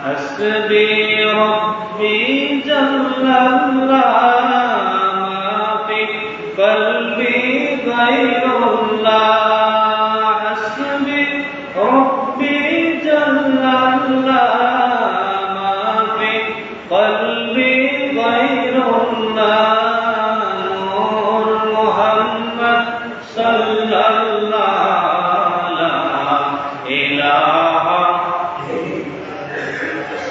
حسبي ربي جل الله ما في قلبي غير الله حسبي ربي جل الله ما في قلبي غير الله نور محمد صلى الله لا إله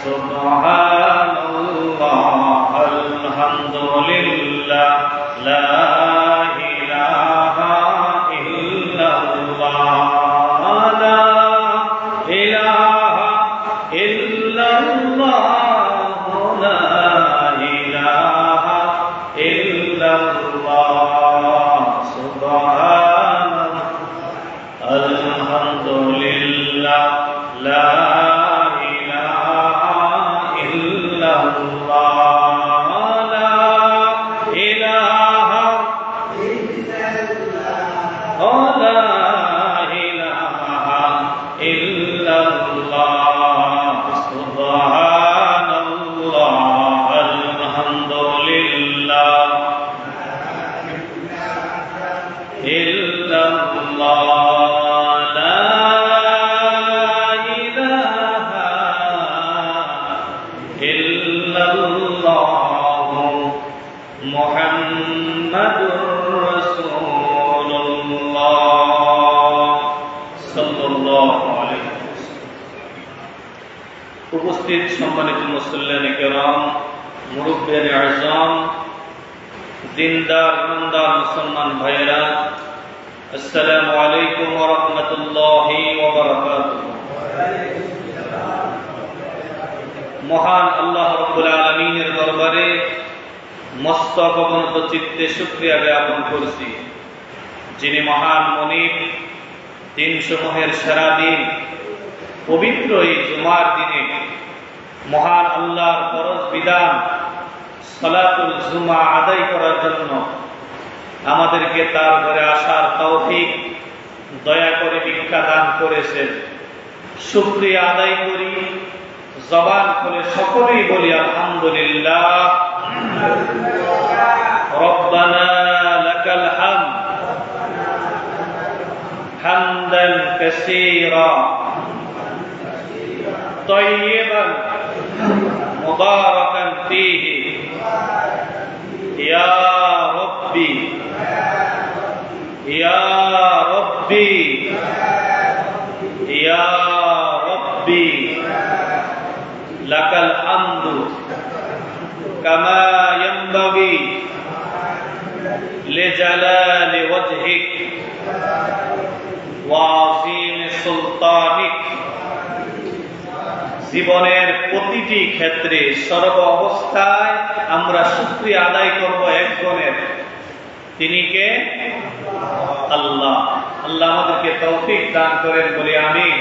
سبحان الله الحمد لله لا إله إلا الله لا إله إلا الله لا إله إلا الله سبحان الحمد لله لا উপস্থিত সম্মানিত মুসল্লিয়ান কিরাম, মুরব্বিয়ান আযম, দিনদার ইমানদার মুসলমান ভাইয়েরা, আসসালামু আলাইকুম ওয়া রাহমাতুল্লাহি ওয়া বারাকাতুহু। মহান আল্লাহ রাব্বুল আলামিনের দরবারে মস্তক অবনত চিত্তে শুকরিয়া জ্ঞাপন করছি, যিনি মহান মুনিব, দিনসমূহের সেরা দিন পবিত্র এই জুমার দিনে মহান আল্লাহর ফরজ বিধান সালাতুল জুমা আদায় করার জন্য আমাদেরকে তার ঘরে আসার তৌফিক দয়া করে ভিক্ষা দান করেছেন। শুকরিয়া আদায় করি, জবান খুলে সকলেই বলি আলহামদুলিল্লাহ। রব্বানা লাকাল হামদ হামদান কাসীরা طيبا مباركا فيه يا ربي يا ربي يا ربي لك الحمد كما ينبغي لجلال وجهك وعظيم سلطانك। জীবনের প্রতিটি ক্ষেত্রে সর্ব অবস্থায় আমরা শুকরিয়া আদায় করব একজনের, তিনি কে? আল্লাহ। আল্লাহ আমাদেরকে তৌফিক দান করেন বলি আমিন।